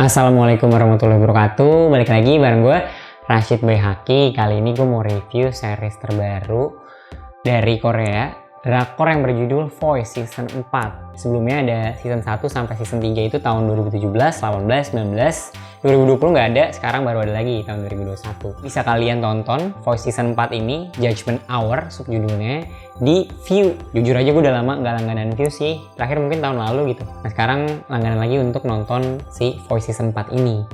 Assalamualaikum warahmatullahi wabarakatuh. Balik lagi bareng gue Rashid Bayhaqi. Kali ini gue mau review series terbaru dari Korea, drakor yang berjudul Voice Season 4. Sebelumnya ada Season 1 sampai Season 3 itu tahun 2017, 18, 19, 2020 nggak ada, sekarang baru ada lagi tahun 2021. Bisa kalian tonton Voice Season 4 ini, Judgment Hour subjudulnya, di View. Jujur aja gue udah lama nggak langganan View sih, terakhir mungkin tahun lalu gitu. Nah sekarang langganan lagi untuk nonton si Voice Season 4 ini.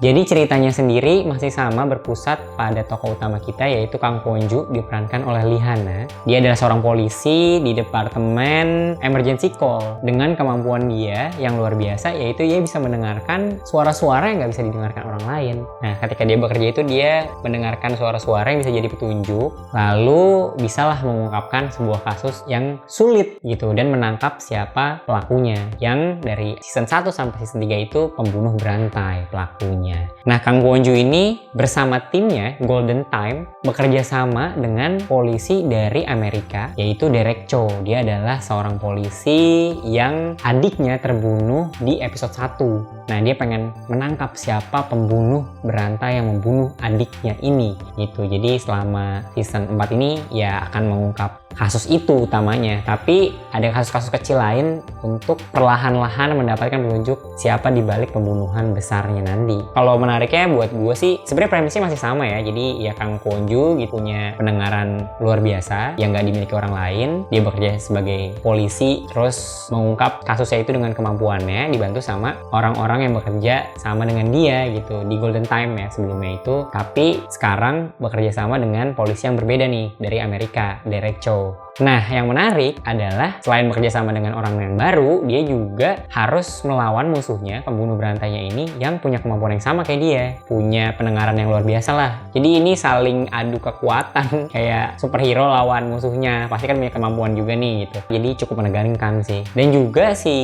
Jadi ceritanya sendiri masih sama, berpusat pada tokoh utama kita yaitu Kang Kwon-ju, diperankan oleh Lee Han-na. Dia adalah seorang polisi di departemen emergency call. Dengan kemampuan dia yang luar biasa yaitu dia bisa mendengarkan suara-suara yang nggak bisa didengarkan orang lain. Nah ketika dia bekerja itu dia mendengarkan suara-suara yang bisa jadi petunjuk, lalu bisalah mengungkapkan sebuah kasus yang sulit gitu dan menangkap siapa pelakunya. Yang dari season 1 sampai season 3 itu pembunuh berantai pelakunya. Nah, Kang Kwon-ju ini bersama timnya Golden Time bekerja sama dengan polisi dari Amerika yaitu Derek Cho. Dia adalah seorang polisi yang adiknya terbunuh di episode 1. Nah, dia pengen menangkap siapa pembunuh berantai yang membunuh adiknya ini gitu. Jadi selama season 4 ini ya akan mengungkap kasus itu utamanya, tapi ada kasus-kasus kecil lain untuk perlahan-lahan mendapatkan petunjuk siapa dibalik pembunuhan besarnya nanti. Kalau menariknya buat gue sih sebenarnya premisnya masih sama ya. Jadi ya Kang Kwon-ju gitu punya pendengaran luar biasa yang nggak dimiliki orang lain. Dia bekerja sebagai polisi terus mengungkap kasusnya itu dengan kemampuannya dibantu sama orang-orang yang bekerja sama dengan dia gitu di Golden Time ya sebelumnya itu. Tapi sekarang bekerja sama dengan polisi yang berbeda nih dari Amerika, Derek Cho. Nah, yang menarik adalah selain bekerja sama dengan orang yang baru, dia juga harus melawan musuhnya, pembunuh berantainya ini yang punya kemampuan yang sama kayak dia. Punya pendengaran yang luar biasa lah. Jadi ini saling adu kekuatan kayak superhero lawan musuhnya. Pasti kan punya kemampuan juga nih gitu. Jadi cukup menegangkan sih. Dan juga si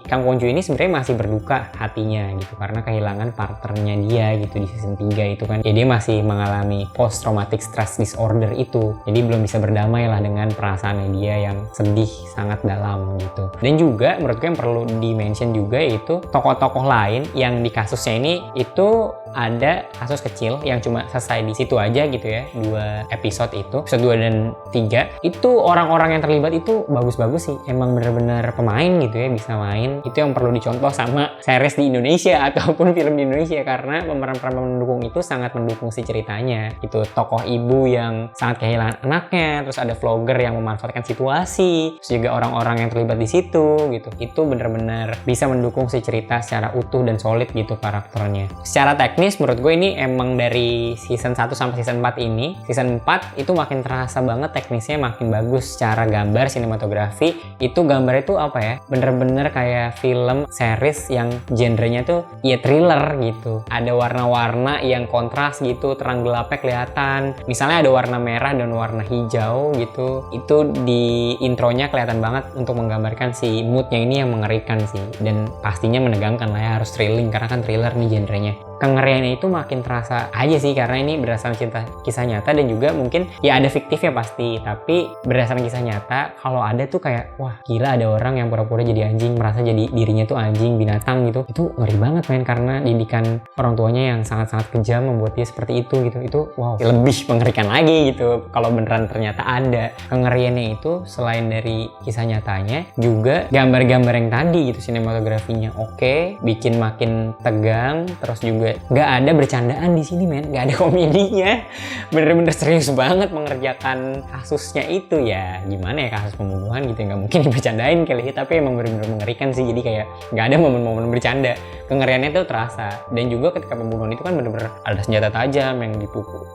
Kang Kwon-ju ini sebenarnya masih berduka hatinya gitu karena kehilangan partnernya dia gitu di season 3 itu kan. Ya dia masih mengalami post traumatic stress disorder itu. Jadi belum bisa berdamai lah dengan perasaannya dia yang sedih sangat dalam gitu. Dan juga menurut gue yang perlu di-mention juga yaitu tokoh-tokoh lain yang di kasusnya ini itu ada kasus kecil yang cuma selesai di situ aja gitu ya, 2 episode itu, episode 2 dan 3 itu orang-orang yang terlibat itu bagus-bagus sih, emang bener-bener pemain gitu ya, bisa main. Itu yang perlu dicontoh sama series di Indonesia ataupun film di Indonesia karena pemeran-pemeran pendukung itu sangat mendukung si ceritanya gitu. Tokoh ibu yang sangat kehilangan anaknya, terus ada vlogger yang memanfaatkan situasi, terus juga orang-orang yang terlibat di situ gitu. Itu bener-bener bisa mendukung si cerita secara utuh dan solid gitu karakternya. Secara teknis menurut gue ini emang dari season 1 sampai season 4 ini, season 4 itu makin terasa banget teknisnya makin bagus secara gambar, sinematografi. Itu gambarnya tuh apa ya, bener-bener kayak film series yang genrenya tuh ya thriller gitu. Ada warna-warna yang kontras gitu, terang gelapnya kelihatan. Misalnya ada warna merah dan warna hijau gitu. Itu di intronya kelihatan banget untuk menggambarkan si moodnya ini yang mengerikan sih. Dan pastinya menegangkan lah ya, harus thrilling karena kan thriller nih genrenya. Kengeriannya itu makin terasa aja sih karena ini berdasarkan kisah nyata dan juga mungkin ya ada fiktifnya pasti, tapi berdasarkan kisah nyata. Kalau ada tuh kayak wah gila, ada orang yang pura-pura jadi anjing, merasa jadi dirinya tuh anjing, binatang gitu. Itu ngeri banget men, karena didikan orang tuanya yang sangat-sangat kejam membuat dia seperti itu gitu. Itu wow, lebih mengerikan lagi gitu kalau beneran ternyata ada. Kengeriannya itu selain dari kisah nyatanya juga gambar-gambar yang tadi gitu, sinematografinya oke, bikin makin tegang, terus juga nggak ada bercandaan di sini men, nggak ada komedinya, bener-bener serius banget mengerjakan kasusnya itu. Ya gimana ya, kasus pembunuhan gitu nggak mungkin dibercandain kali ya, tapi emang bener-bener mengerikan sih. Jadi kayak nggak ada momen-momen bercanda, kengeriannya tuh terasa. Dan juga ketika pembunuhan itu kan bener-bener ada senjata tajam yang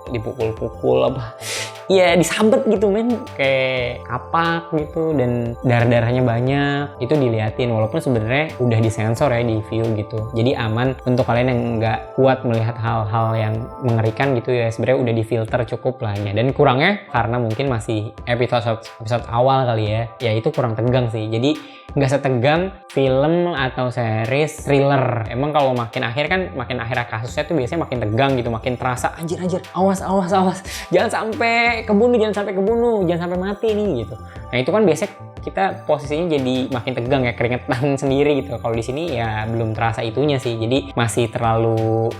dipukul-pukul apa ya, disambet gitu men, kayak kapak gitu, dan darah-darahnya banyak. Itu diliatin walaupun sebenarnya udah disensor ya di View gitu, jadi aman untuk kalian yang nggak nggak kuat melihat hal-hal yang mengerikan gitu ya, sebenarnya udah difilter cukup lah ya. Dan kurangnya karena mungkin masih episode awal kali ya itu kurang tegang sih. Jadi nggak setegang film atau series thriller. Emang kalau makin akhir kasusnya tuh biasanya makin tegang gitu, makin terasa anjir awas jangan sampai kebunuh, jangan sampai mati nih gitu. Nah itu kan biasanya kita posisinya jadi makin tegang ya, keringetan sendiri gitu. Kalau di sini ya belum terasa itunya sih, jadi masih terlalu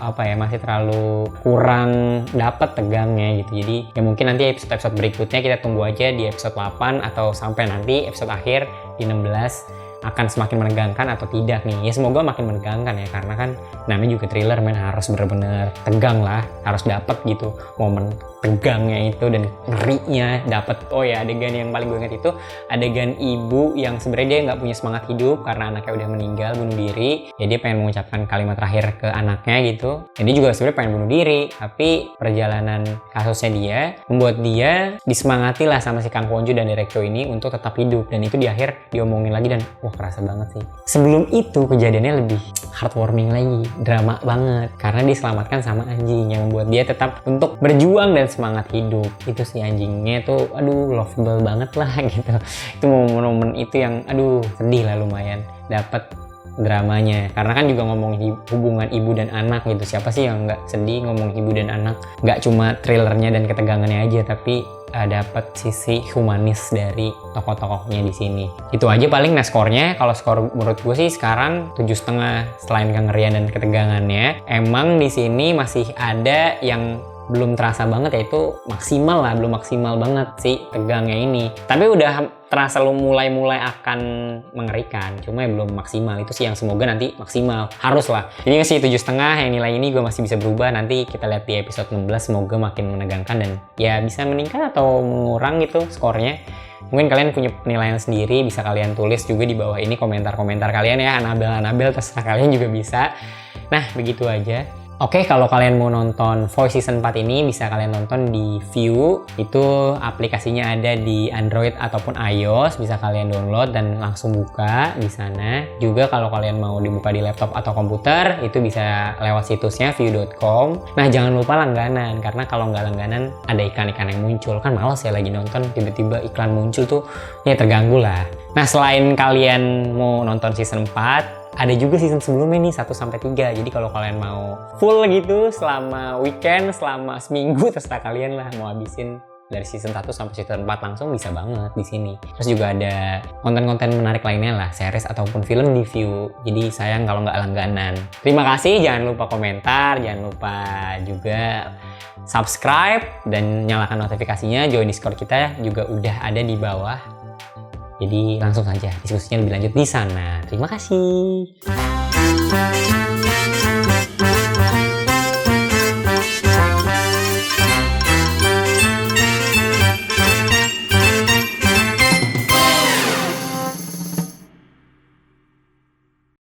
kurang dapat tegangnya gitu. Jadi ya mungkin nanti episode berikutnya kita tunggu aja di episode 8 atau sampai nanti episode akhir di 16 akan semakin menegangkan atau tidak nih. Ya semoga makin menegangkan ya, karena kan namanya juga thriller men, harus bener-bener tegang lah, harus dapat gitu momen tegangnya itu dan ngerinya dapat. Oh ya, adegan yang paling gue ingat itu adegan ibu yang sebenarnya dia nggak punya semangat hidup karena anaknya udah meninggal, bunuh diri. Ya dia pengen mengucapkan kalimat terakhir ke anaknya gitu. Dan dia juga sebenarnya pengen bunuh diri, tapi perjalanan kasusnya dia membuat dia disemangati lah sama si Kang Kwon Joo dan Director ini untuk tetap hidup. Dan itu di akhir diomongin lagi dan wah kerasa banget sih. Sebelum itu kejadiannya lebih heartwarming lagi, drama banget karena diselamatkan sama anjing yang membuat dia tetap untuk berjuang dan semangat hidup. Itu si anjingnya tuh aduh lovable banget lah gitu. Itu momen-momen itu yang aduh sedih lah, lumayan dapat dramanya karena kan juga ngomongin hubungan ibu dan anak gitu. Siapa sih yang nggak sedih ngomong ibu dan anak? Nggak cuma thrillernya dan ketegangannya aja, tapi dapat sisi humanis dari tokoh-tokohnya di sini. Itu aja paling. Nah skornya, kalau skor menurut gue sih sekarang 7,5. Selain kengerian dan ketegangannya, emang di sini masih ada yang belum terasa banget, yaitu belum maksimal banget sih tegangnya ini. Tapi udah terasa mulai akan mengerikan, cuma ya belum maksimal. Itu sih yang semoga nanti maksimal, harus lah. Jadi sih 7,5, yang nilai ini gue masih bisa berubah. Nanti kita lihat di episode 16, semoga makin menegangkan dan ya bisa meningkat atau mengurang gitu skornya. Mungkin kalian punya penilaian sendiri, bisa kalian tulis juga di bawah ini komentar-komentar kalian ya. Anabel terserah kalian juga bisa. Nah begitu aja. Oke, kalau kalian mau nonton Voice Season 4 ini bisa kalian nonton di Viu. Itu aplikasinya ada di Android ataupun iOS, bisa kalian download dan langsung buka di sana. Juga kalau kalian mau dibuka di laptop atau komputer, itu bisa lewat situsnya viu.com. Nah, jangan lupa langganan, karena kalau nggak langganan ada iklan-iklan yang muncul. Kan males ya lagi nonton, tiba-tiba iklan muncul tuh, ya terganggu lah. Nah, selain kalian mau nonton season 4, ada juga season sebelumnya nih 1-3. Jadi kalau kalian mau full gitu selama weekend, selama seminggu, terserah kalian lah mau habisin dari season 1 sampai season 4 langsung, bisa banget di sini. Terus juga ada konten-konten menarik lainnya lah, series ataupun film di Viu. Jadi sayang kalau nggak langganan. Terima kasih, jangan lupa komentar, jangan lupa juga subscribe dan nyalakan notifikasinya. Join Discord kita juga udah ada di bawah. Jadi langsung saja diskusinya lebih lanjut di sana. Terima kasih.